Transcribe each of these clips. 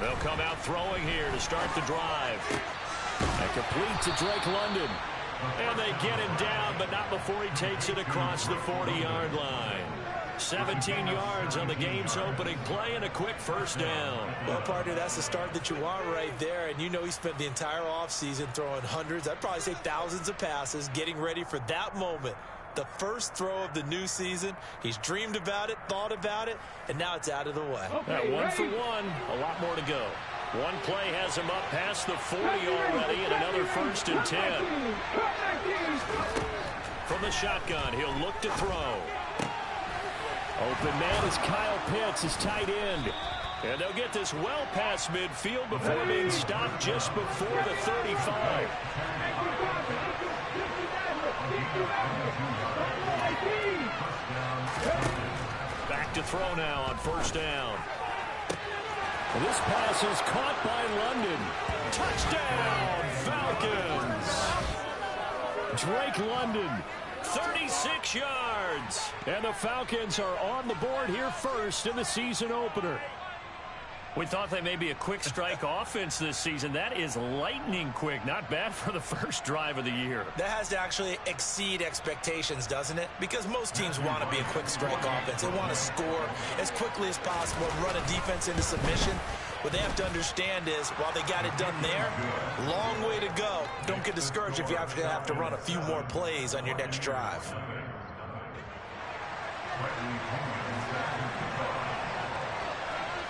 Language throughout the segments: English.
They'll come out throwing here to start the drive. And complete to Drake London. And they get him down, but not before he takes it across the 40-yard line. 17 yards on the game's opening play and a quick first down. Well, partner, that's the start that you want right there. And you know he spent the entire offseason throwing hundreds, I'd probably say thousands of passes, getting ready for that moment. The first throw of the new season. He's dreamed about it, thought about it, and now it's out of the way. Okay, 1 for 1, a lot more to go. One play has him up past the 40 already, and another 1st and 10. From the shotgun, he'll look to throw. Open man is Kyle Pitts, his tight end. And they'll get this well past midfield before being stopped just before the 35. Back to throw now on first down. This pass is caught by London. Touchdown, Falcons. Drake London, 36 yards. And the Falcons are on the board here first in the season opener. We thought they may be a quick strike offense this season. That is lightning quick. Not bad for the first drive of the year. That has to actually exceed expectations, doesn't it? Because most teams want to be a quick strike offense. They want to score as quickly as possible and run a defense into submission. What they have to understand is, while they got it done there, long way to go. Don't get discouraged if you have to run a few more plays on your next drive.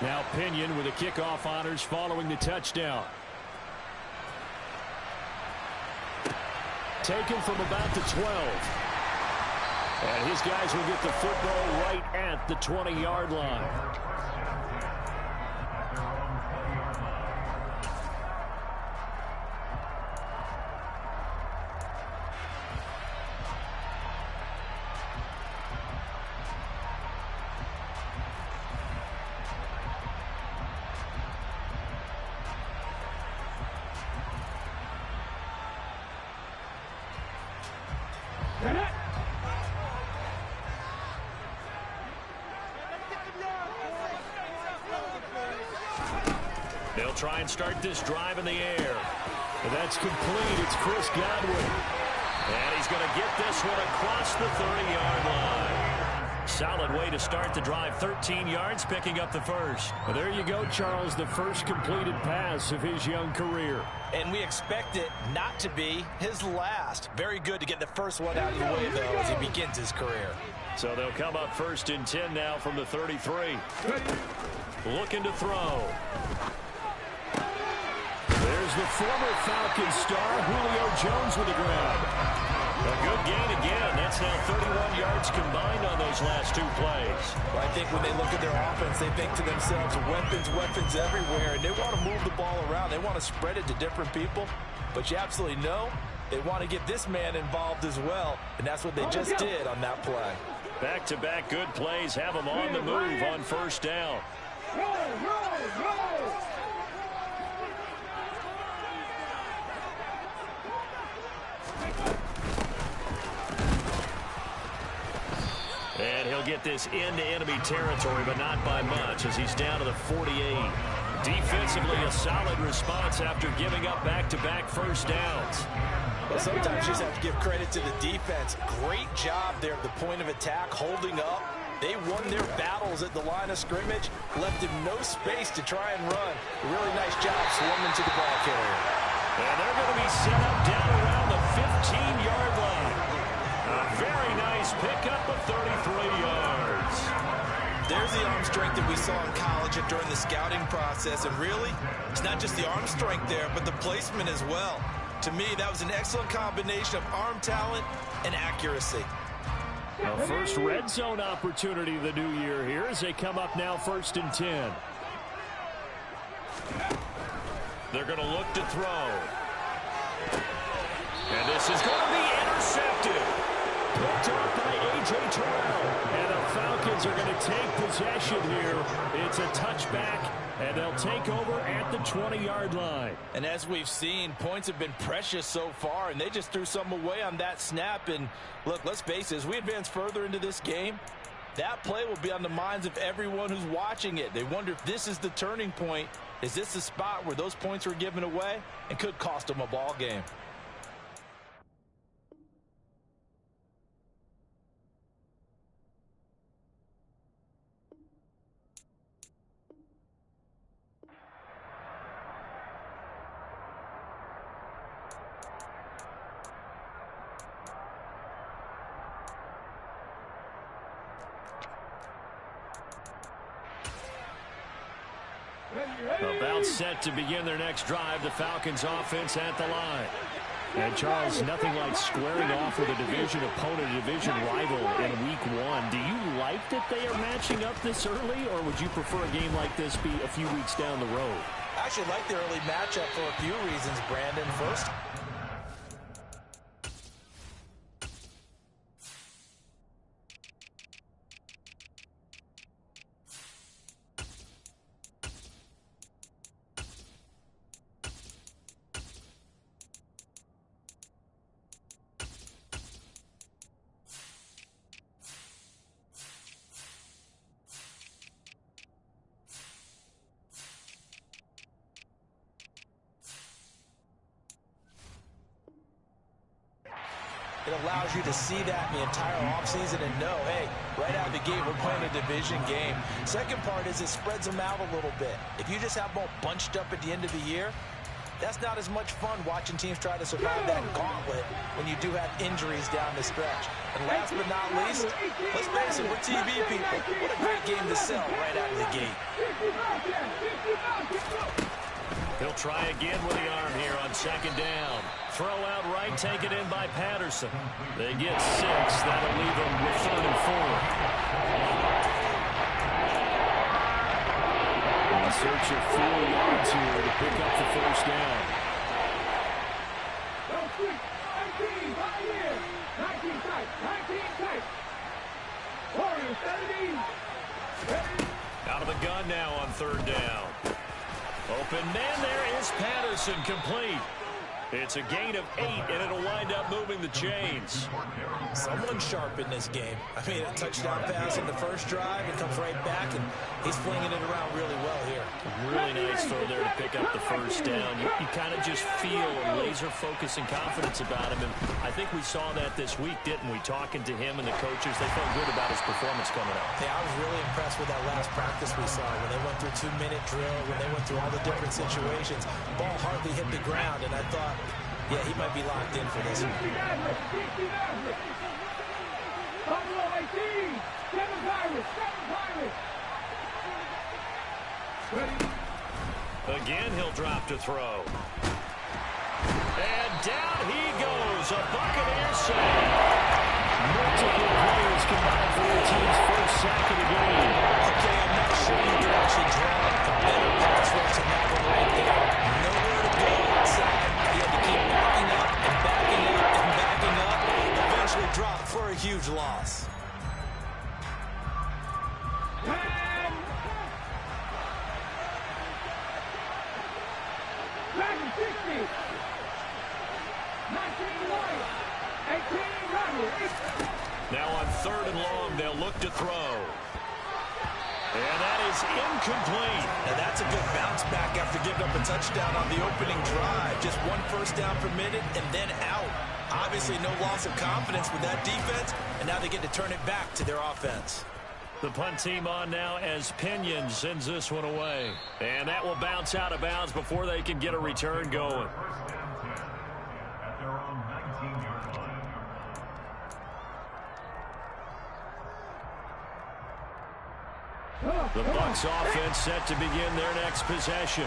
Now Pinion with the kickoff honors following the touchdown. Taken from about the 12. And his guys will get the football right at the 20-yard line. They'll try and start this drive in the air. And that's complete. It's Chris Godwin. And he's going to get this one across the 30-yard line. Solid way to start the drive. 13 yards, picking up the first. Well, there you go, Charles, the first completed pass of his young career. And we expect it not to be his last. Very good to get the first one out of the way, though, as he begins his career. So they'll come up 1st and 10 now from the 33. Looking to throw. There's the former Falcons star, Julio Jones with the grab. A good gain again. That's now 31 yards combined on those last 2 plays. Well, I think when they look at their offense, they think to themselves, weapons everywhere, and they want to move the ball around. They want to spread it to different people, but you absolutely know they want to get this man involved as well, and that's what they just did on that play. Back-to-back good plays have them on the move on first down. And he'll get this into enemy territory, but not by much, as he's down to the 48. Defensively, a solid response after giving up back-to-back first downs. Well, sometimes you just have to give credit to the defense. Great job there at the point of attack, holding up. They won their battles at the line of scrimmage, left him no space to try and run. A really nice job swarming to the ball carrier. And they're going to be set up down around the 15-yard line. A very nice pickup of 33 yards. There's the arm strength that we saw in college and during the scouting process. And really, it's not just the arm strength there, but the placement as well. To me, that was an excellent combination of arm talent and accuracy. A first red zone opportunity of the new year here as they come up now 1st and 10. They're going to look to throw. And this is going to be intercepted. Picked up by A.J. Terrell. And the Falcons are going to take possession here. It's a touchback, and they'll take over at the 20-yard line. And as we've seen, points have been precious so far, and they just threw some away on that snap. And look, let's face it, as we advance further into this game, That play will be on the minds of everyone who's watching it. They wonder if this is the turning point. Is this the spot where those points were given away and could cost them a ball game? About set to begin their next drive, the Falcons offense at the line. And Charles, nothing like squaring off with a division opponent, a division rival in week one. Do you like that they are matching up this early, or would you prefer a game like this be a few weeks down the road? I actually like the early matchup for a few reasons, Brandon. First, it allows you to see that in the entire offseason and know, hey, right out of the gate, we're playing a division game. Second part is it spreads them out a little bit. If you just have them all bunched up at the end of the year, that's not as much fun watching teams try to survive that gauntlet when you do have injuries down the stretch. And last but not least, let's face it, we're TV people. What a great game to sell right out of the gate. He'll try again with the arm here on second down. Throw out right, taken in by Patterson. They get 6. That'll leave them with 3rd and 4. In search of 4 yards here to pick up the first down. Out of the gun now on 3rd down. Open man, there is Patterson, complete. It's a gain of 8, and it'll wind up moving the chains. Someone sharp in this game. I mean, a touchdown pass in the first drive. It comes right back, and he's flinging it around really well here. Really nice throw there to pick up the first down. You kind of just feel a laser focus and confidence about him, and I think we saw that this week, didn't we? Talking to him and the coaches, they felt good about his performance coming up. Yeah, I was really impressed with that last practice we saw when they went through 2-minute drill, when they went through all the different situations. Ball hardly hit the ground, and I thought, yeah, he might be locked in for this one. Again, he'll drop to throw. And down he goes. A Buccaneer sack. Multiple players combined for their team's first sack of the game. Okay, I'm not sure you could actually draw a better pass rush than that one right there. Nowhere to go outside. He had to keep backing up and backing up and backing up. Eventually dropped for a huge loss. Now on 3rd and long, they'll look to throw. And that is incomplete. Now that's a good bounce back after giving up a touchdown on the opening drive. Just 1 first down permitted and then out. Obviously no loss of confidence with that defense, and now they get to turn it back to their offense. The punt team on now as Pinion sends this one away. And that will bounce out of bounds before they can get a return going. The Bucs offense set to begin their next possession.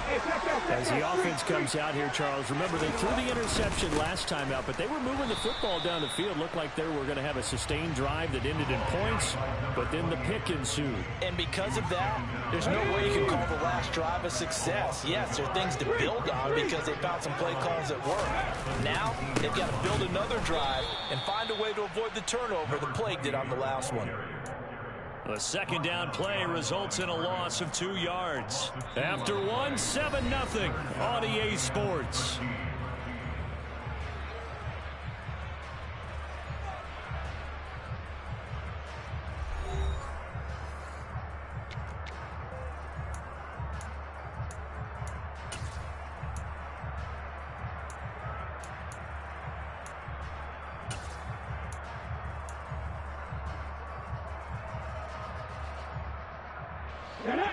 As the offense comes out here, Charles, remember they threw the interception last time out, but they were moving the football down the field. Looked like they were going to have a sustained drive that ended in points, but then the pick ensued. And because of that, there's no way you can call the last drive a success. Yes, there are things to build on because they found some play calls that work. Now, they've got to build another drive and find a way to avoid the turnover the Plague did on the last one. The second down play results in a loss of 2 yards. After one, 7-0 on EA Sports.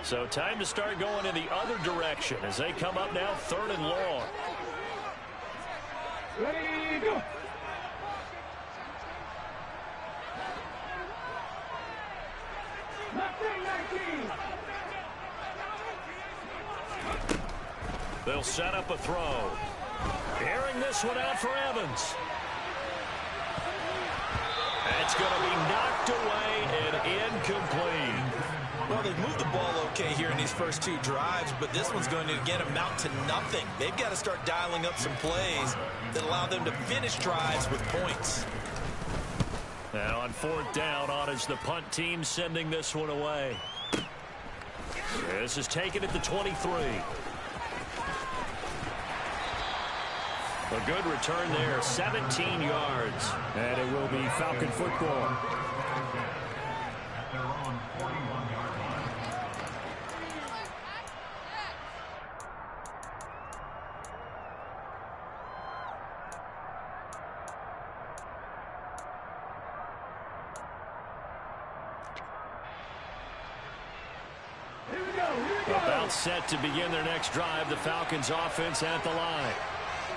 So time to start going in the other direction as they come up now 3rd and long. Ready, go. They'll set up a throw. Airing this one out for Evans. It's going to be knocked away and incomplete. Well, they've moved the ball okay here in these first 2 drives, but this one's going to, again, amount to nothing. They've got to start dialing up some plays that allow them to finish drives with points. And on 4th down, on is the punt team sending this one away. This is taken at the 23. A good return there, 17 yards. And it will be Falcon football. About set to begin their next drive, the Falcons offense at the line.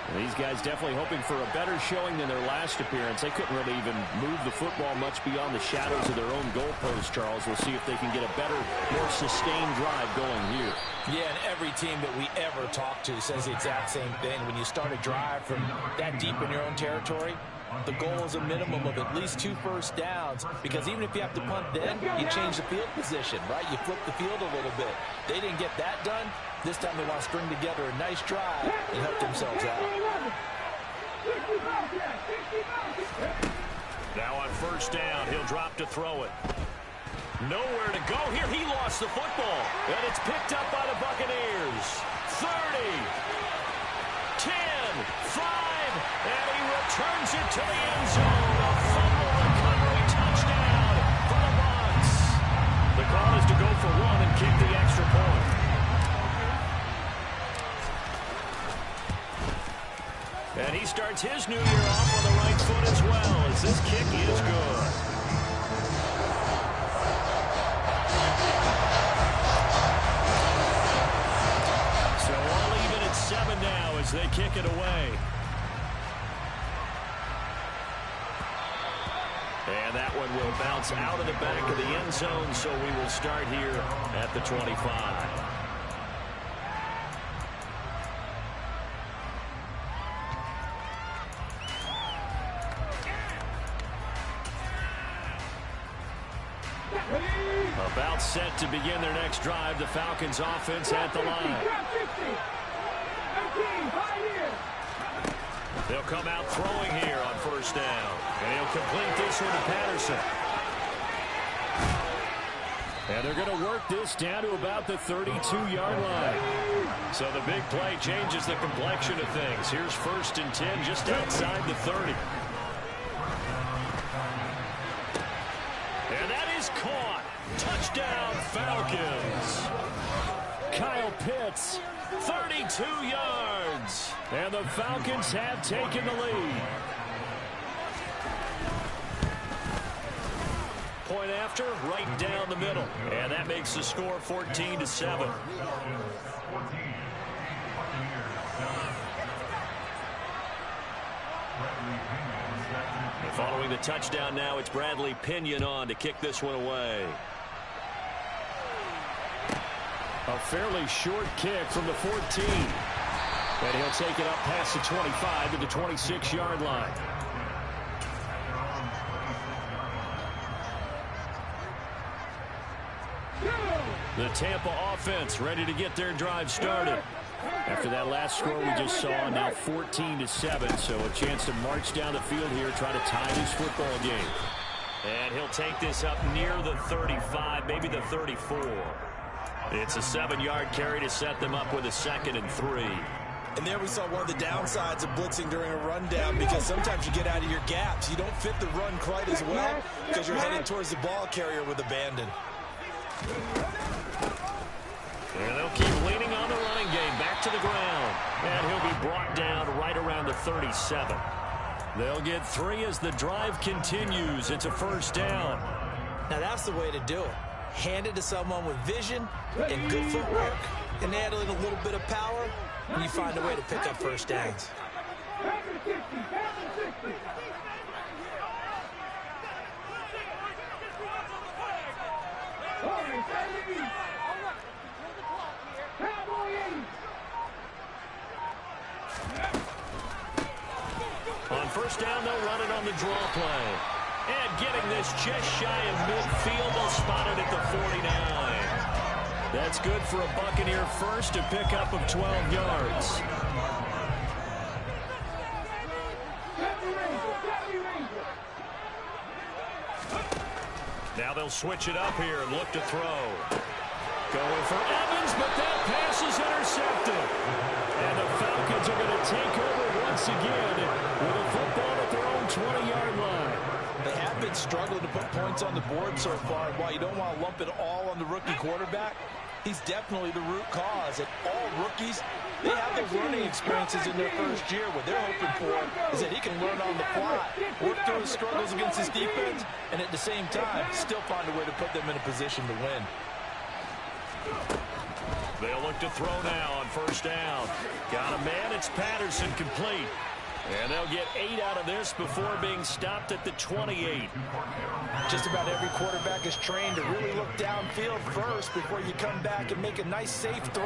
And these guys definitely hoping for a better showing than their last appearance. They couldn't really even move the football much beyond the shadows of their own goalpost, Charles. We'll see if they can get a better, more sustained drive going here. Yeah, and every team that we ever talk to says the exact same thing. When you start a drive from that deep in your own territory, the goal is a minimum of at least 2 first downs, because even if you have to punt then, you change the field position, right? You flip the field a little bit. They didn't get that done. This time they want to string together a nice drive and help themselves out. Now on 1st down, he'll drop to throw it. Nowhere to go here. He lost the football, and it's picked up by the Buccaneers. 30, 10, 5, and he returns it to the end zone. A fumble recovery touchdown for the Bucs. The call is to go for 1 and kick the extra point. And he starts his new year off on the right foot as well, as this kick is good. So all even at 7 now as they kick it away. And that one will bounce out of the back of the end zone, so we will start here at the 25. About set to begin their next drive, the Falcons offense at the line. They'll come out throwing here on 1st down. And he'll complete this one to Patterson. And they're going to work this down to about the 32-yard line. So the big play changes the complexion of things. Here's 1st and 10 just outside the 30. And that is caught. Touchdown, Falcons. Kyle Pitts, 32 yards. And the Falcons have taken the lead. Point after, right down the middle. And that makes the score 14-7. Following the touchdown now, it's Bradley Pinion on to kick this one away. A fairly short kick from the 14. And he'll take it up past the 25 to the 26-yard line. The Tampa offense ready to get their drive started. After that last score we just saw, now 14-7, so a chance to march down the field here, try to tie this football game. And he'll take this up near the 35, maybe the 34. It's a 7-yard carry to set them up with a 2nd and 3. And there we saw one of the downsides of blitzing during a rundown, because sometimes you get out of your gaps. You don't fit the run quite as well because you're headed towards the ball carrier with abandon. And they'll keep leaning on the running game back to the ground. And he'll be brought down right around the 37. They'll get 3 as the drive continues. It's a 1st down. Now that's the way to do it. hand it to someone with vision and good footwork, and add in a little bit of power, and you find a way to pick up first downs. On first down, they'll run it on the draw play. And getting this just shy of midfield, they'll spot it at the 49. That's good for a Buccaneer first, a pickup of 12 yards. Now they'll switch it up here and look to throw. Going for Evans, but that pass is intercepted. And the Falcons are going to take over once again with a football at their own 20-yard line. They have been struggling to put points on the board so far. While you don't want to lump it all on the rookie quarterback, he's definitely the root cause. And all rookies, they have those learning experiences in their first year. What they're hoping for is that he can learn on the fly, work through his struggles against his defense, and at the same time, still find a way to put them in a position to win. They'll look to throw now on first down. Got a man, it's Patterson, complete. And they'll get 8 out of this before being stopped at the 28. Just about every quarterback is trained to really look downfield first before you come back and make a nice, safe throw.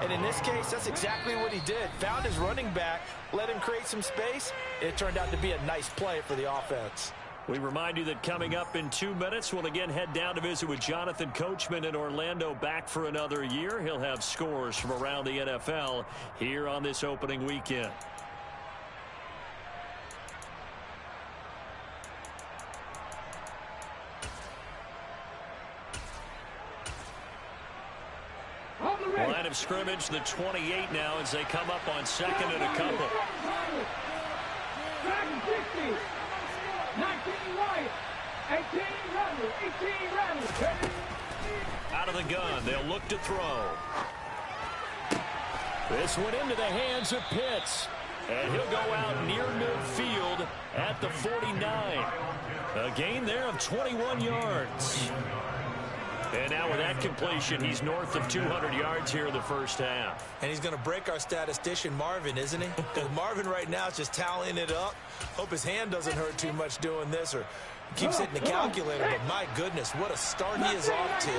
And in this case, that's exactly what he did. Found his running back, let him create some space. It turned out to be a nice play for the offense. We remind you that coming up in 2 minutes, we'll again head down to visit with Jonathan Coachman in Orlando, back for another year. He'll have scores from around the NFL here on this opening weekend. Line of scrimmage, the 28 now as they come up on second and a couple. 19 right, 18 Rebel, 18 Rebel. Out of the gun, they'll look to throw. This went into the hands of Pitts. And he'll go out near midfield at the 49. A gain there of 21 yards. And now with that completion, he's north of 200 yards here in the first half. And he's going to break our statistician, Marvin, isn't he? Because Marvin right now is just tallying it up. Hope his hand doesn't hurt too much doing this or keeps hitting the calculator. But my goodness, what a start he is off to.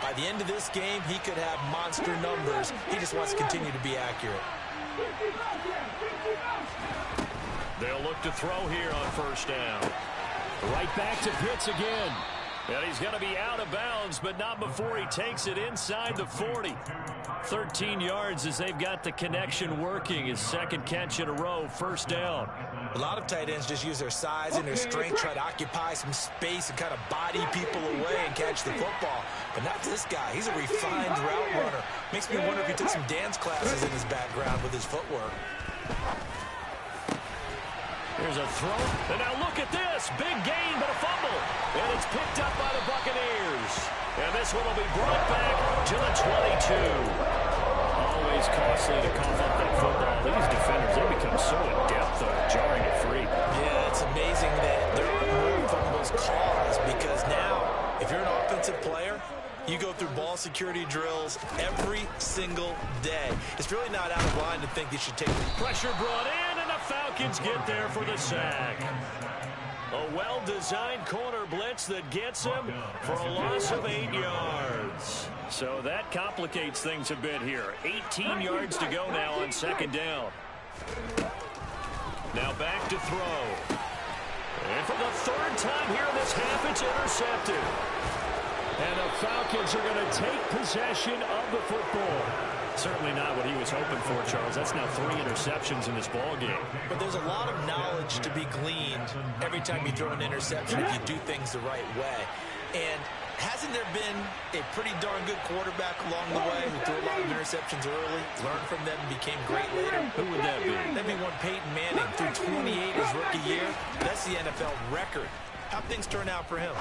By the end of this game, he could have monster numbers. He just wants to continue to be accurate. They'll look to throw here on first down. Right back to Pitts again. And he's going to be out of bounds, but not before he takes it inside the 40. 13 yards as they've got the connection working. His second catch in a row, first down. A lot of tight ends just use their size and their strength, try to occupy some space and kind of body people away and catch the football. But not this guy. He's a refined route runner. Makes me wonder if he took some dance classes in his background with his footwork. Here's a throw. And now look at this. Big gain, but a fumble. And it's picked up by the Buccaneers. And this one will be brought back to the 22. Always costly to cough up that football. These defenders, they become so adept at jarring it free. Yeah, it's amazing that there are more fumbles caused because now, if you're an offensive player, you go through ball security drills every single day. It's really not out of line to think you should take pressure brought in, and the Falcons get there for the sack. A well-designed corner blitz that gets him for a loss of 8 yards. So that complicates things a bit here. 18 yards to go now on second down. Now back to throw. And for the third time here in this half, it's intercepted. And the Falcons are going to take possession of the football. Certainly not what he was hoping for, Charles. That's now 3 interceptions in this ball game. But there's a lot of knowledge to be gleaned every time you throw an interception if you do things the right way. And hasn't there been a pretty darn good quarterback along the way who threw a lot of interceptions early, learned from them, and became great later? Who would that be? That'd be one Peyton Manning. Threw 28 his rookie year. That's the NFL record. How'd things turn out for him?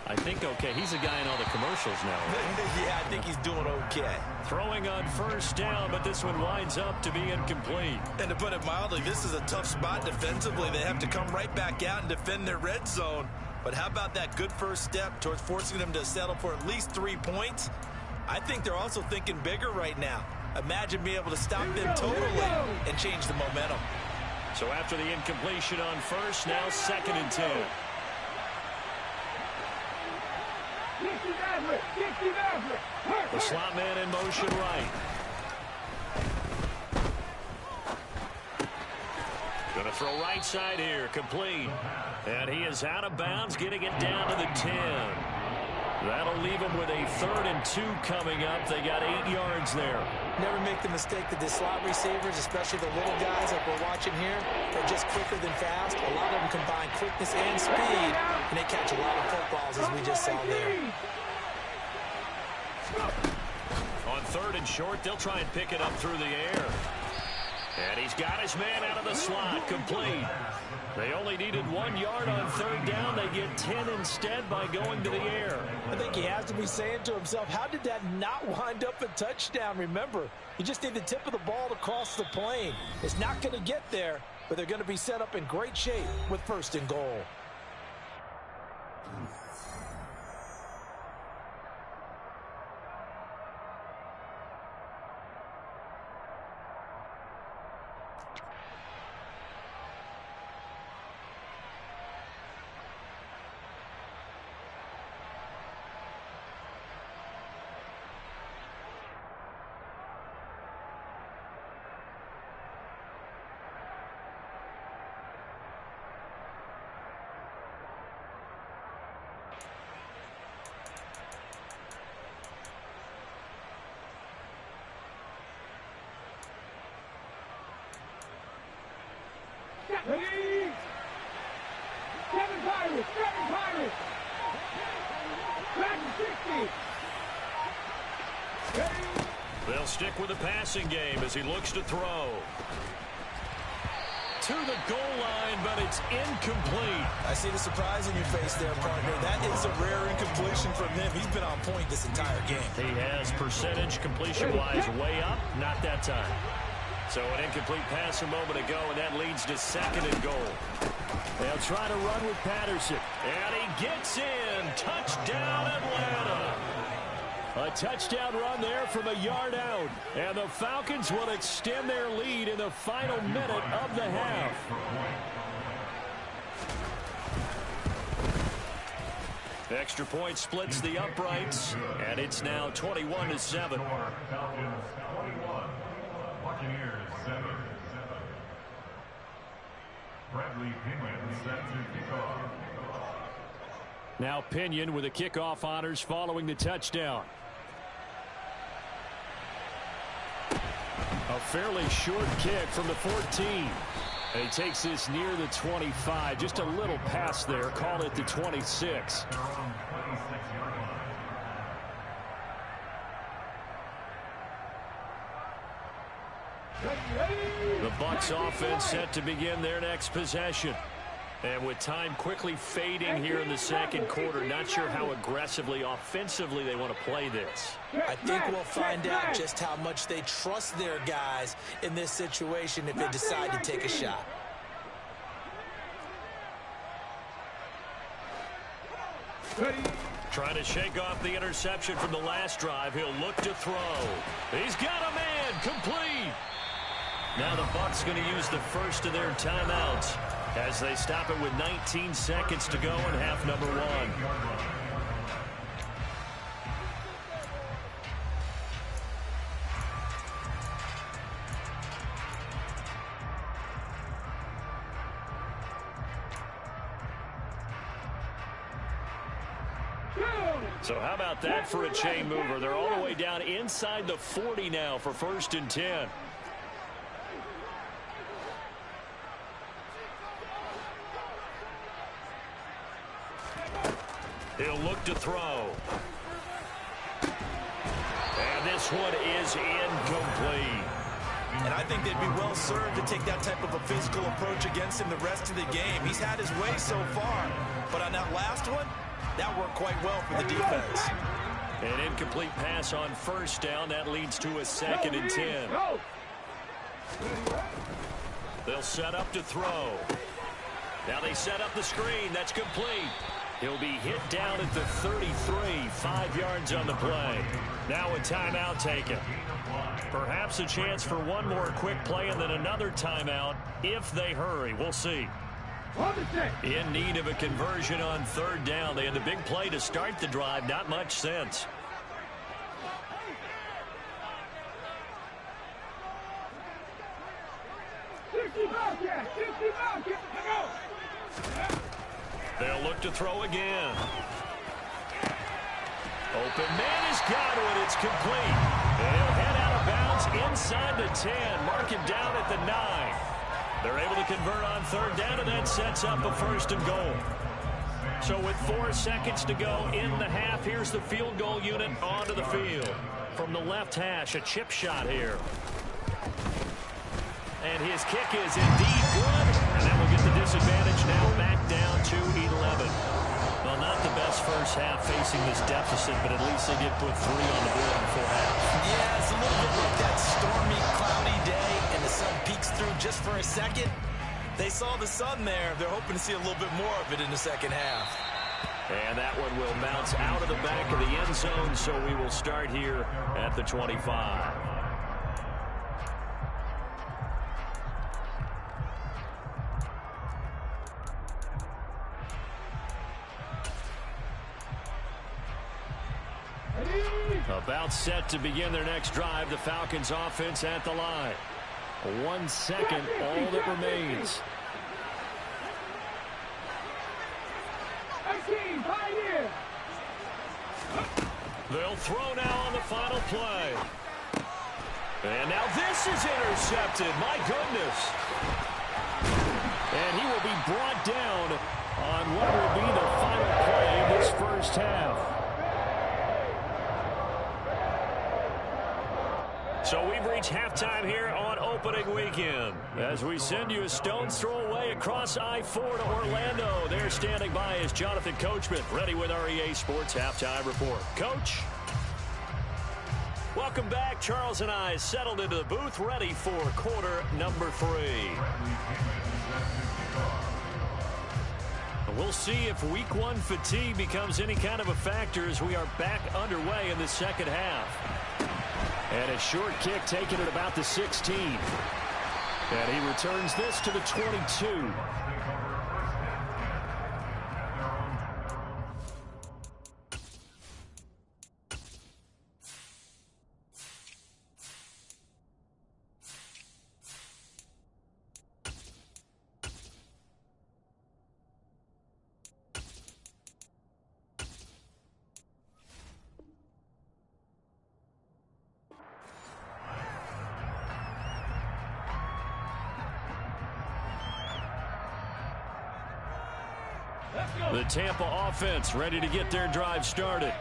I think okay. He's a guy in all the commercials now. Right? Yeah, I think he's doing okay. Throwing on first down, but this one winds up to be incomplete. And to put it mildly, this is a tough spot defensively. They have to come right back out and defend their red zone. But how about that good first step towards forcing them to settle for at least 3 points? I think they're also thinking bigger right now. Imagine being able to stop them totally and change the momentum. So after the incompletion on first, now 2nd and 10. The slot man in motion right. Going to throw right side here, complete. And he is out of bounds, getting it down to the 10. That'll leave him with a 3rd and 2 coming up. They got 8 yards there. Never make the mistake that the slot receivers, especially the little guys like we're watching here, are just quicker than fast. A lot of them combine quickness and speed, and they catch a lot of footballs, as we just saw there. On 3rd and short, they'll try and pick it up through the air. And he's got his man out of the slot, complete. They only needed 1 yard on 3rd down. They get 10 instead by going to the air. I think he has to be saying to himself, how did that not wind up a touchdown? Remember, you just need the tip of the ball to cross the plane. It's not going to get there, but they're going to be set up in great shape with 1st and goal. They'll stick with the passing game as he looks to throw. To the goal line, but it's incomplete. I see the surprise in your face there, partner. That is a rare incompletion from him. He's been on point this entire game. He has percentage completion-wise way up, not that time. So an incomplete pass a moment ago, and that leads to 2nd and goal. They'll try to run with Patterson, and he gets in. Touchdown, Atlanta. A touchdown run there from a yard out. And the Falcons will extend their lead in the final minute of the half. Extra point splits the uprights, and it's now 21-7. Now Pinion with the kickoff honors following the touchdown. A fairly short kick from the 14. And he takes this near the 25. Just a little pass there. Call it the 26. The Bucs offense set to begin their next possession. And with time quickly fading here in the 2nd quarter, not sure how aggressively, offensively they want to play this. I think we'll find out just how much they trust their guys in this situation if they decide to take a shot. Trying to shake off the interception from the last drive. He'll look to throw. He's got a man, complete. Now the Bucs going to use the first of their timeouts as they stop it with 19 seconds to go in half number 1. So how about that for a chain mover? They're all the way down inside the 40 now for 1st and 10. He'll look to throw. And this one is incomplete. And I think they'd be well served to take that type of a physical approach against him the rest of the game. He's had his way so far, but on that last one, that worked quite well for the defense. An incomplete pass on 1st down. That leads to a 2nd and 10. They'll set up to throw. Now they set up the screen. That's complete. He'll be hit down at the 33, 5 yards on the play. Now a timeout taken. Perhaps a chance for one more quick play and then another timeout if they hurry. We'll see. In need of a conversion on 3rd down. They had the big play to start the drive. Not much sense. They'll look to throw again. Open man is Godwin. It's complete. And he'll head out of bounds inside the 10. Mark him down at the 9. They're able to convert on 3rd down, and that sets up a 1st and goal. So with 4 seconds to go in the half, here's the field goal unit onto the field. From the left hash, a chip shot here. And his kick is indeed good. And that will get the disadvantage now back down to 11. Well, not the best first half facing this deficit, but at least they did put 3 on the board in the full half. Yeah, it's a little bit like that stormy, cloudy day, and the sun peeks through just for a second. They saw the sun there. They're hoping to see a little bit more of it in the second half. And that one will bounce out of the back of the end zone, so we will start here at the 25. About set to begin their next drive. The Falcons offense at the line. 1 second, all that remains. They'll throw now on the final play. And now this is intercepted. My goodness. And he will be brought down on what will be the final play of this first half. So we've reached halftime here on opening weekend. As we send you a stone's throw away across I-4 to Orlando. There standing by is Jonathan Coachman, ready with our EA Sports Halftime Report. Coach? Welcome back. Charles and I settled into the booth, ready for quarter number 3. We'll see if week 1 fatigue becomes any kind of a factor as we are back underway in the second half. And a short kick taken at about the 16. And he returns this to the 22. The Tampa offense ready to get their drive started.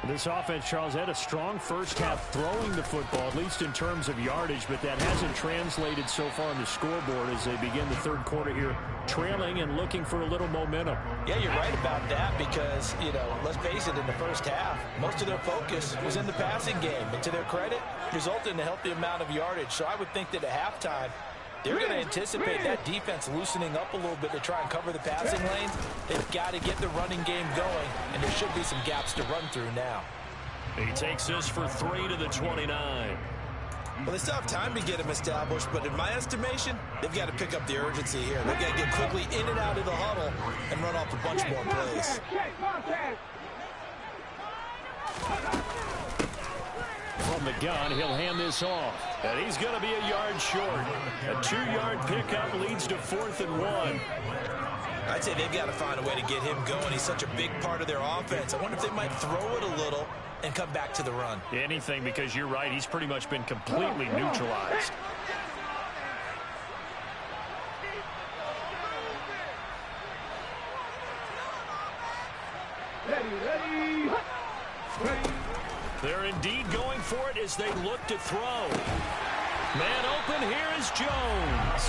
This offense, Charles, had a strong first half throwing the football, at least in terms of yardage, but that hasn't translated so far on the scoreboard as they begin the third quarter here, trailing and looking for a little momentum. Yeah, you're right about that because, let's face it, in the first half, most of their focus was in the passing game. And to their credit, resulted in a healthy amount of yardage. So I would think that at halftime, they're going to anticipate that defense loosening up a little bit to try and cover the passing lanes. They've got to get the running game going, and there should be some gaps to run through now. He takes this for 3 to the 29. Well, they still have time to get him established, but in my estimation, they've got to pick up the urgency here. They've got to get quickly in and out of the huddle and run off a bunch more plays. From the gun, he'll hand this off. And he's going to be a yard short. A 2-yard pickup leads to 4th and 1. I'd say they've got to find a way to get him going. He's such a big part of their offense. I wonder if they might throw it a little and come back to the run. Anything, because you're right. He's pretty much been completely neutralized. Ready. They're indeed going for it as they look to throw. Man open, here is Jones.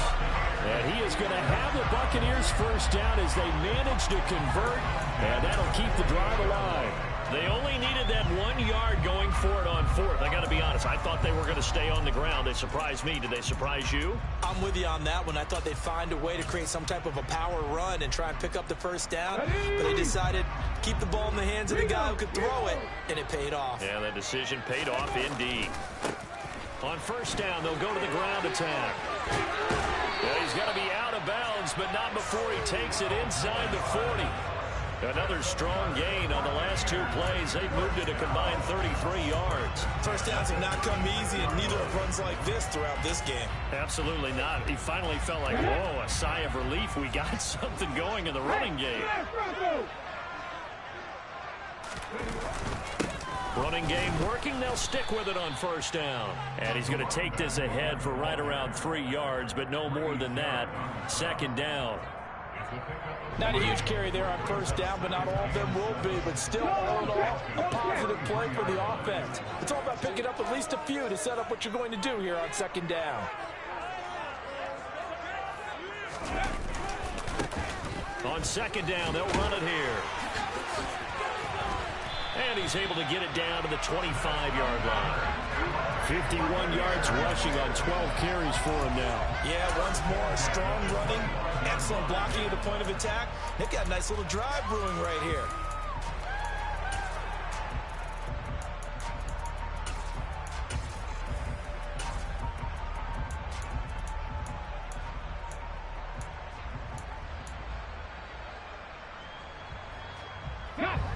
And he is going to have the Buccaneers first down as they manage to convert. And that'll keep the drive alive. They only needed that 1 yard going for it on fourth. I got to be honest, I thought they were going to stay on the ground. They surprised me. Did they surprise you? I'm with you on that one. I thought they'd find a way to create some type of a power run and try and pick up the first down, but they decided to keep the ball in the hands of the guy who could throw it, and it paid off. Yeah, that decision paid off indeed. On first down, they'll go to the ground attack. Yeah, he's got to be out of bounds, but not before he takes it inside the 40. Another strong gain on the last two plays. They've moved it a combined 33 yards. First downs have not come easy, and neither have runs like this throughout this game. Absolutely not. He finally felt like, whoa, a sigh of relief. We got something going in the running game. Running game working. They'll stick with it on first down. And he's going to take this ahead for right around 3 yards, but no more than that. Second down. Not a huge carry there on first down, but not all of them will be. But still, all in all, a positive play for the offense. It's all about picking up at least a few to set up what you're going to do here on second down. On second down, they'll run it here. And he's able to get it down to the 25-yard line. 51 yards rushing on 12 carries for him now. Yeah, once more, strong running, excellent blocking at the point of attack. They've got a nice little drive brewing right here.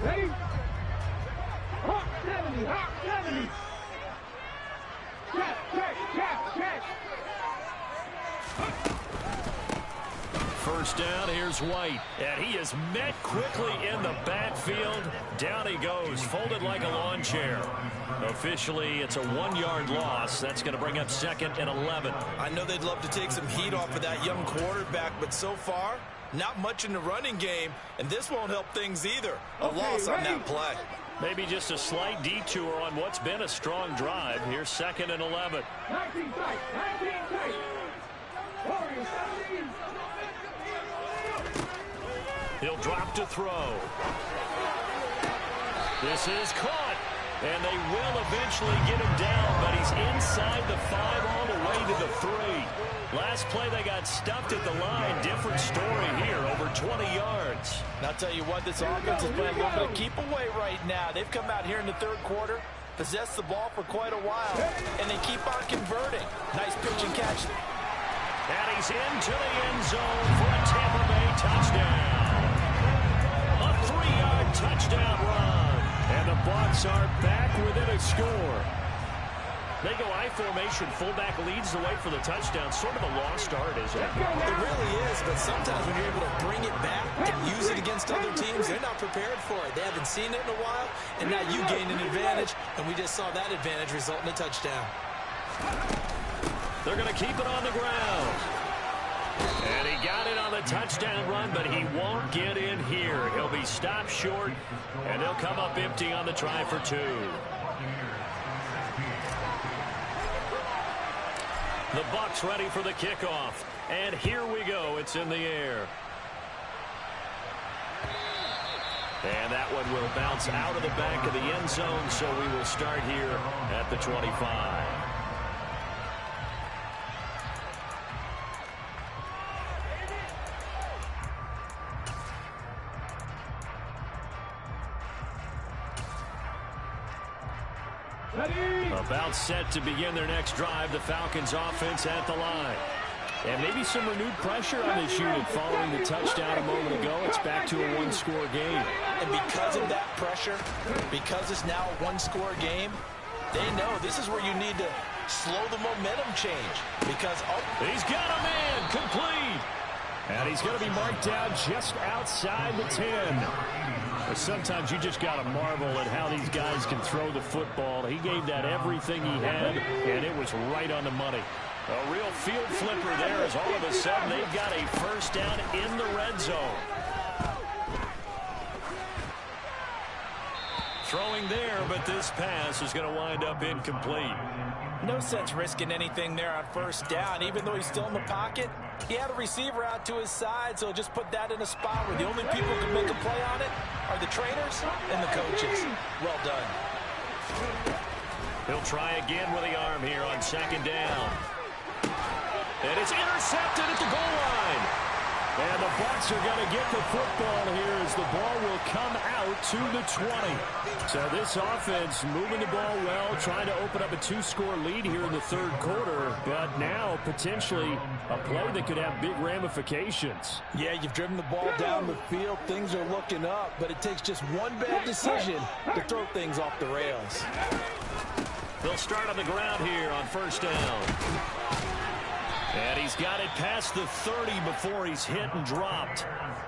Ready? Hawk 70, Hawk 70. Check. First down, here's White. And he is met quickly in the backfield. Down he goes, folded like a lawn chair. Officially, it's a 1-yard loss. That's going to bring up second and 11. I know they'd love to take some heat off of that young quarterback, but so far, not much in the running game, and this won't help things either. A loss on that play. Maybe just a slight detour on what's been a strong drive. Here's second and 11. 19 tight. Warriors 17. He'll drop to throw. This is caught. And they will eventually get him down, but he's inside the 5 all the way to the 3. Last play they got stuffed at the line. Different story here, over 20 yards. And I'll tell you what, this offense is playing a little bit of keep away right now. They've come out here in the third quarter, possessed the ball for quite a while, and they keep on converting. Nice pitch and catch. And he's into the end zone for a Tampa Bay touchdown. A 3-yard touchdown run. And the Bucs are back within a score. They go I formation. Fullback leads the way for the touchdown. Sort of a lost art, isn't it? It really is, but sometimes when you're able to bring it back and use it against other teams, they're not prepared for it. They haven't seen it in a while, and now you gain an advantage, and we just saw that advantage result in a touchdown. They're going to keep it on the ground. And he got it on the touchdown run, but he won't get in here. He'll be stopped short, and they'll come up empty on the try for 2. The Bucs ready for the kickoff. And here we go. It's in the air. And that one will bounce out of the back of the end zone, so we will start here at the 25. About set to begin their next drive. The Falcons offense at the line. And maybe some renewed pressure on this unit following the touchdown a moment ago. It's back to a 1-score game. And because of that pressure, because it's now a 1-score game, they know this is where you need to slow the momentum change. Because he's got a man complete. And he's going to be marked down just outside the 10. But sometimes you just got to marvel at how these guys can throw the football. He gave that everything he had, and it was right on the money. A real field flipper there as all of a sudden they've got a first down in the red zone. Throwing there, but this pass is going to wind up incomplete. No sense risking anything there on first down. Even though he's still in the pocket, he had a receiver out to his side, so just put that in a spot where the only people who can make a play on it are the trainers and the coaches. Well done. He'll try again with the arm here on second down. And it's intercepted at the goal line. And the Bucs are going to get the football here as the ball will come out to the 20. So this offense moving the ball well, trying to open up a 2-score lead here in the third quarter. But now potentially a play that could have big ramifications. Yeah, you've driven the ball down the field. Things are looking up, but it takes just one bad decision to throw things off the rails. They'll start on the ground here on first down. And he's got it past the 30 before he's hit and dropped.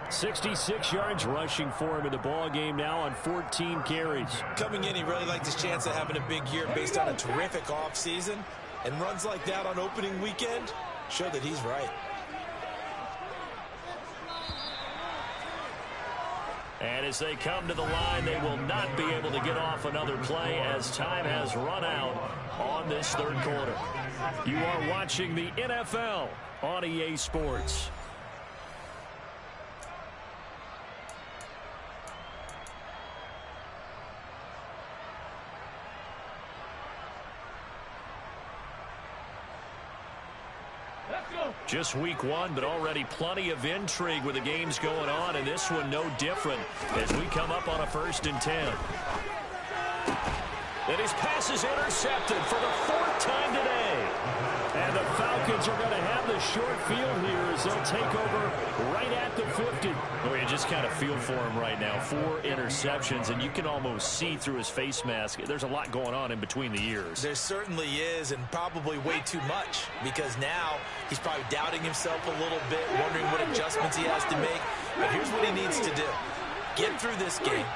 66 yards rushing for him in the ball game now on 14 carries. Coming in, he really liked his chance of having a big year based on a terrific offseason. And runs like that on opening weekend show that he's right. And as they come to the line, they will not be able to get off another play as time has run out on this third quarter. You are watching the NFL on EA Sports. Just week one, but already plenty of intrigue with the games going on, and this one no different as we come up on a 1st and 10. And his pass is intercepted for the 4th time today. And the Falcons are going to have the short field here as they'll take over right at the 50. Oh, you just kind of feel for him right now. 4 interceptions, and you can almost see through his face mask. There's a lot going on in between the ears. There certainly is, and probably way too much, because now he's probably doubting himself a little bit, wondering what adjustments he has to make. But here's what he needs to do. Get through this game.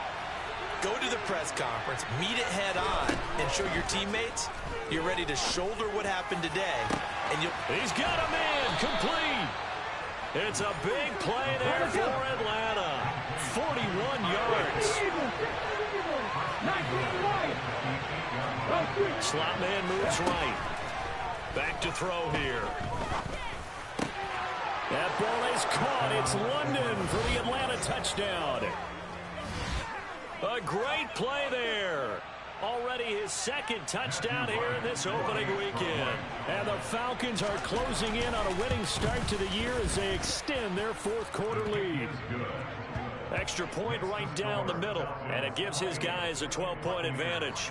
Go to the press conference, meet it head on, and show your teammates you're ready to shoulder what happened today. And he's got a man complete. It's a big play there for Atlanta. 41 yards. Slot man moves right. Back to throw here. That ball is caught. It's London for the Atlanta touchdown. A great play there. Already his 2nd touchdown here in this opening weekend. And the Falcons are closing in on a winning start to the year as they extend their 4th quarter lead. Extra point right down the middle, and it gives his guys a 12-point advantage.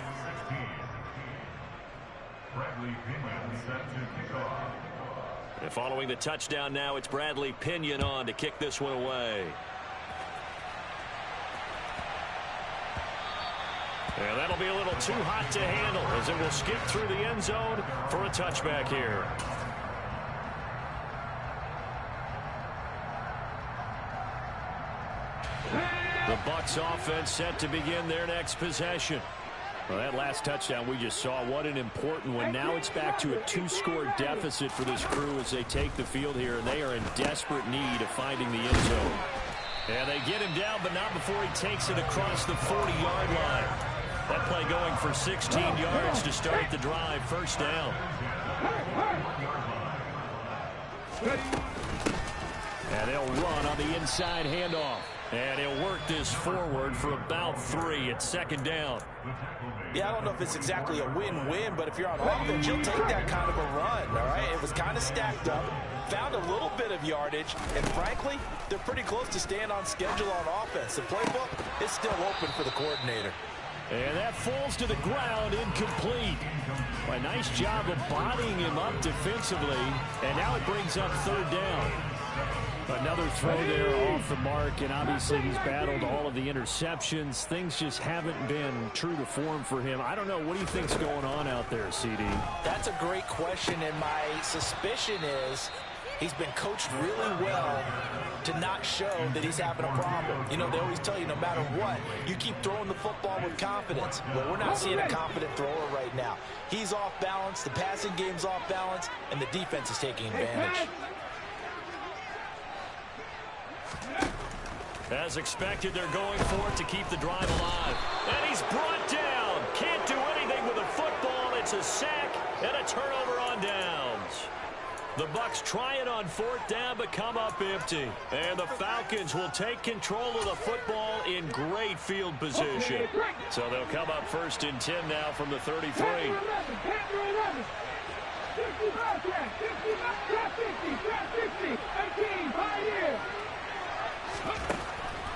And following the touchdown now, it's Bradley Pinion on to kick this one away. And that'll be a little too hot to handle as it will skip through the end zone for a touchback here. The Bucs offense set to begin their next possession. Well, that last touchdown we just saw, what an important one. Now it's back to a 2-score deficit for this crew as they take the field here, and they are in desperate need of finding the end zone. And they get him down, but not before he takes it across the 40-yard line. That play going for 16 yards to start the drive. First down. And they'll run on the inside handoff. And he'll work this forward for about 3 at 2nd down. Yeah, I don't know if it's exactly a win-win, but if you're on offense, you'll take that kind of a run, all right? It was kind of stacked up, found a little bit of yardage, and frankly, they're pretty close to staying on schedule on offense. The playbook is still open for the coordinator. And that falls to the ground, incomplete. A nice job of bodying him up defensively, and now it brings up 3rd down. Another throw there off the mark, and obviously he's battled all of the interceptions. Things just haven't been true to form for him. I don't know. What do you think's going on out there, CD? That's a great question, and my suspicion is he's been coached really well to not show that he's having a problem. You know, they always tell you no matter what, you keep throwing the football with confidence. Well, we're not seeing a confident thrower right now. He's off balance, the passing game's off balance, and the defense is taking advantage. As expected, they're going for it to keep the drive alive. And he's brought down. Can't do anything with a football. It's a sack and a turnover on downs. The Bucs try it on 4th down, but come up empty. And the Falcons will take control of the football in great field position. So they'll come up 1st and 10 now from the 33.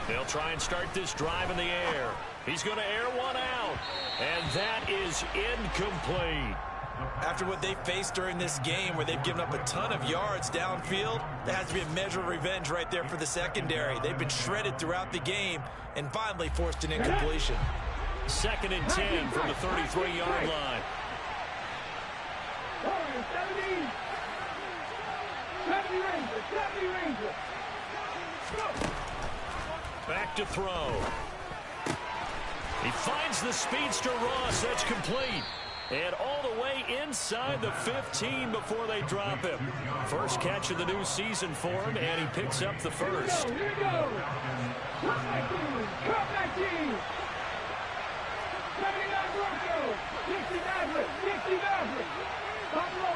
They'll try and start this drive in the air. He's going to air one out. And that is incomplete. After what they faced during this game where they've given up a ton of yards downfield, there has to be a measure of revenge right there for the secondary. They've been shredded throughout the game and finally forced an incompletion. 2nd and 10 from the 33-yard line. 70 Ranger. Back to throw. He finds the speedster Ross. That's complete. And all the way inside the 15 before they drop him. First catch of the new season for him, and he picks up the first. Here we go. Come back team. 79 Broncos. 60 Maverick. Buffalo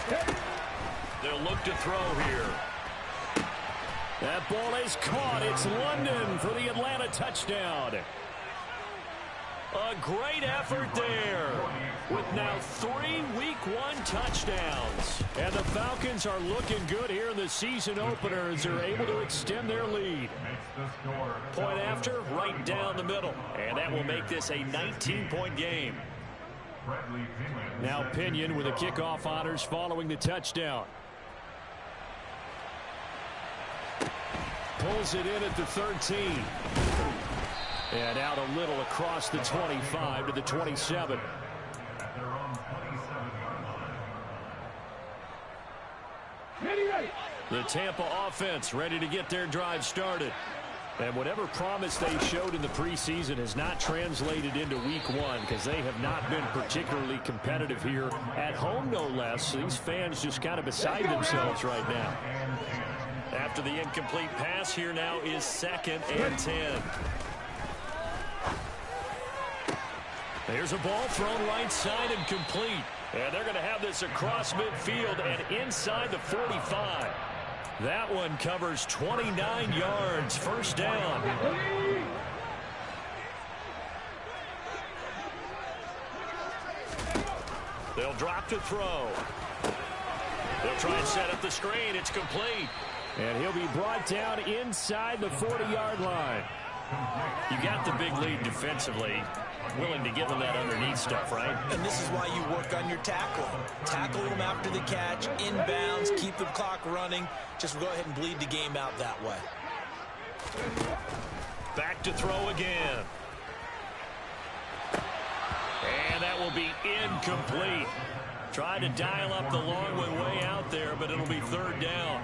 18. They'll look to throw here. That ball is caught. It's London for the Atlanta touchdown. A great effort there with now 3 Week 1 touchdowns. And the Falcons are looking good here in the season opener as they're able to extend their lead. Point after, right down the middle. And that will make this a 19-point game. Now Pinion with the kickoff honors following the touchdown. Pulls it in at the 13. And out a little across the 25 to the 27. The Tampa offense ready to get their drive started. And whatever promise they showed in the preseason has not translated into Week 1 because they have not been particularly competitive here at home, no less. These fans just kind of beside themselves right now. After the incomplete pass, here now is 2nd and 10. There's a ball thrown right side and complete. And they're going to have this across midfield and inside the 45. That one covers 29 yards. First down. They'll drop to throw. They'll try and set up the screen. It's complete. And he'll be brought down inside the 40-yard line. You got the big lead defensively. Willing to give them that underneath stuff, right? And this is why you work on your tackling. Tackle them after the catch, inbounds, keep the clock running. Just go ahead and bleed the game out that way. Back to throw again. And that will be incomplete. Try to dial up the long way out there, but it'll be 3rd down.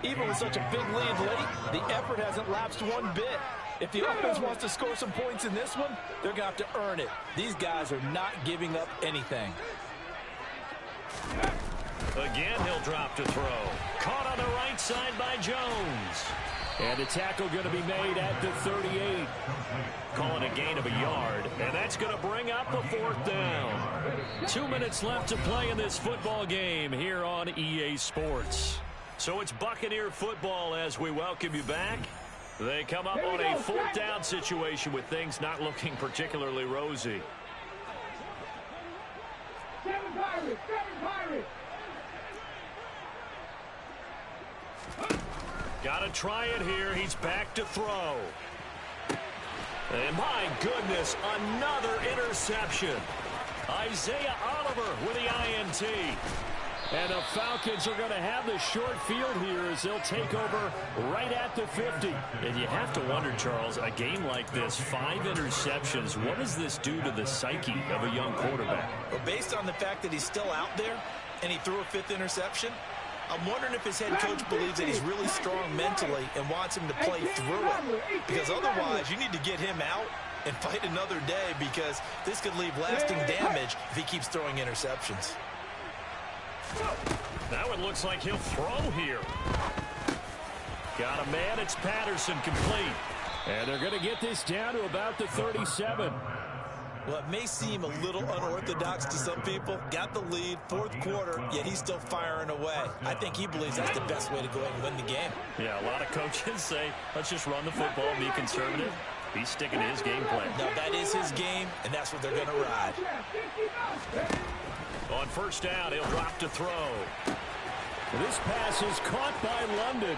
Even with such a big lead late, the effort hasn't lapsed one bit. If the offense wants to score some points in this one, they're going to have to earn it. These guys are not giving up anything. Again, he'll drop to throw. Caught on the right side by Jones. And the tackle going to be made at the 38. Calling a gain of a yard. And that's going to bring up a 4th down. 2 minutes left to play in this football game here on EA Sports. So it's Buccaneer football as we welcome you back. They come up on a 4th down situation with things not looking particularly rosy. 7 Pirates. Got to try it here. He's back to throw. And my goodness, another interception. Isaiah Oliver with the INT. And the Falcons are going to have the short field here as they'll take over right at the 50. And you have to wonder, Charles, a game like this, 5 interceptions, what does this do to the psyche of a young quarterback? Well, based on the fact that he's still out there and he threw a 5th interception, I'm wondering if his head coach believes that he's really strong mentally and wants him to play through it. Because otherwise, you need to get him out and fight another day because this could leave lasting damage if he keeps throwing interceptions. Now it looks like he'll throw here. Got a man. It's Patterson, complete. And they're going to get this down to about the 37. Well, it may seem a little unorthodox to some people. Got the lead, fourth quarter, yet he's still firing away. I think he believes that's the best way to go ahead and win the game. Yeah, a lot of coaches say, let's just run the football, be conservative. He's sticking to his game plan. No, that is his game, and that's what they're going to ride. On first down, he'll drop to throw. This pass is caught by London.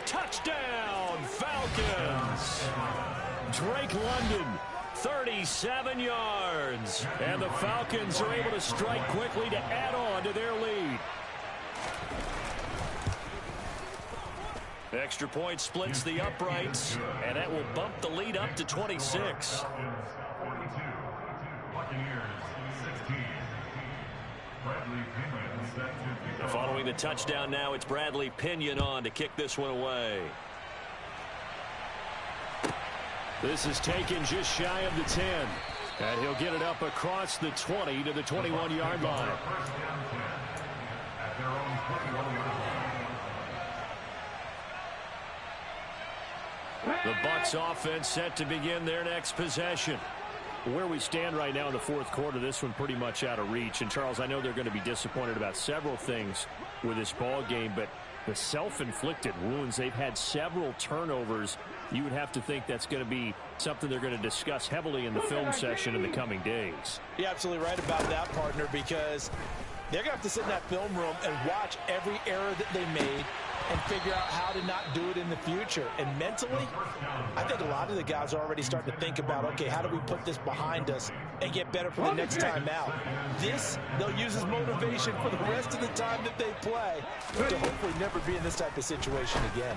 Touchdown, Falcons. Drake London, 37 yards. And the Falcons are able to strike quickly to add on to their lead. Extra point splits the uprights, and that will bump the lead up to 26. Following the touchdown now, it's Bradley Pinion on to kick this one away. This is taken just shy of the 10. And he'll get it up across the 20 to the 21-yard line. The Bucs offense set to begin their next possession. Where we stand right now in the fourth quarter, this one pretty much out of reach. And, Charles, I know they're going to be disappointed about several things with this ball game, but the self-inflicted wounds, they've had several turnovers. You would have to think that's going to be something they're going to discuss heavily in the film session in the coming days. You're absolutely right about that, partner, because they're going to have to sit in that film room and watch every error that they made and figure out how to not do it in the future. And mentally, I think a lot of the guys are already starting to think about, okay, how do we put this behind us and get better for the next time out? This, they'll use as motivation for the rest of the time that they play to hopefully never be in this type of situation again.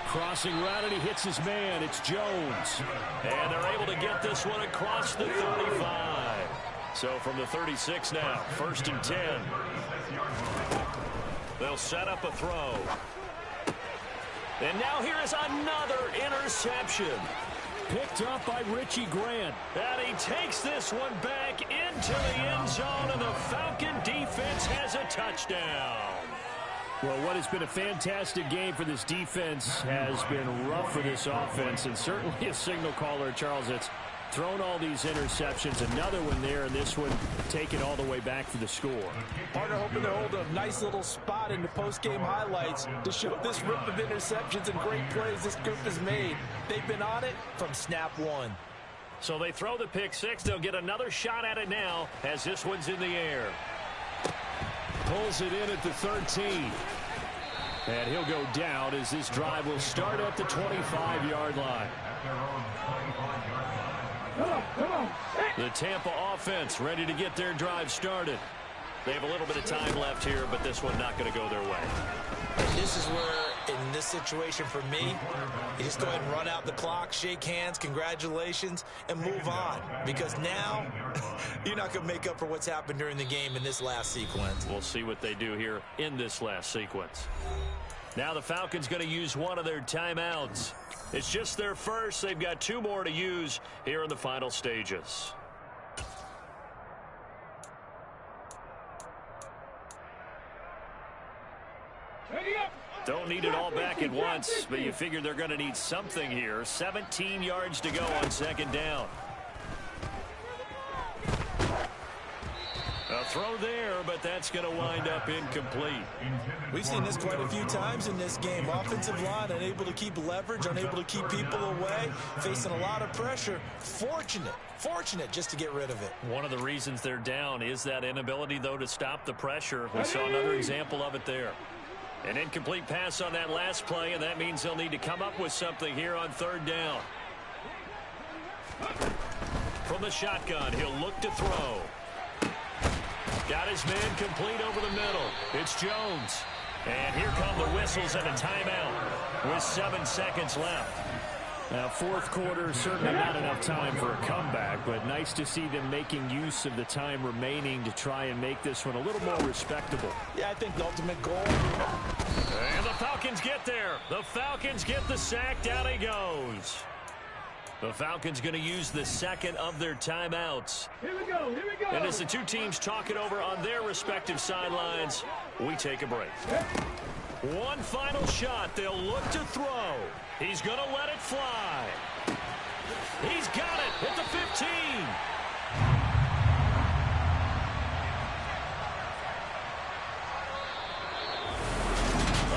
Crossing route, and he hits his man. It's Jones. And they're able to get this one across the 35. So from the 36 now, first and 10. They'll set up a throw. And now here is another interception. Picked up by Richie Grant. And he takes this one back into the end zone, and the Falcon defense has a touchdown. Well, what has been a fantastic game for this defense has been rough for this offense, and certainly a signal caller, Charles, that's thrown all these interceptions. Another one there, and this one taken all the way back for the score. Partner hoping to hold a nice little spot in the post-game highlights to show this rip of interceptions and great plays this group has made. They've been on it from snap one. So they throw the pick six. They'll get another shot at it now as this one's in the air. Pulls it in at the 13. And he'll go down as this drive will start at the 25-yard line. The Tampa offense ready to get their drive started. They have a little bit of time left here, but this one not going to go their way. And this is where, in this situation for me, you just go ahead and run out the clock, shake hands, congratulations, and move on. Because now, you're not going to make up for what's happened during the game in this last sequence. We'll see what they do here in this last sequence. Now the Falcons going to use one of their timeouts. It's just their first. They've got two more to use here in the final stages. Don't need it all back at once, but you figure they're going to need something here. 17 yards to go on second down. A throw there, but that's going to wind up incomplete. We've seen this quite a few times in this game. Offensive line unable to keep leverage, unable to keep people away, facing a lot of pressure. Fortunate just to get rid of it. One of the reasons they're down is that inability, though, to stop the pressure. We saw another example of it there. An incomplete pass on that last play, and that means they'll need to come up with something here on third down. From the shotgun, he'll look to throw. Got his man complete over the middle. It's Jones. And here come the whistles and a timeout with 7 seconds left. Now, fourth quarter, certainly not enough time for a comeback, but nice to see them making use of the time remaining to try and make this one a little more respectable. Yeah, I think the ultimate goal. And the Falcons get there. The Falcons get the sack. Down he goes. The Falcons going to use the second of their timeouts. Here we go. And as the two teams talk it over on their respective sidelines, we take a break. One final shot. They'll look to throw. He's going to let it fly. He's got it at the 15.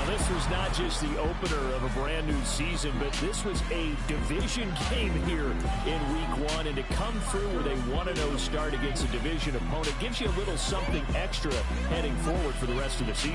This was not just the opener of a brand new season, but this was a division game here in week 1. And to come through with a 1-0 start against a division opponent gives you a little something extra heading forward for the rest of the season.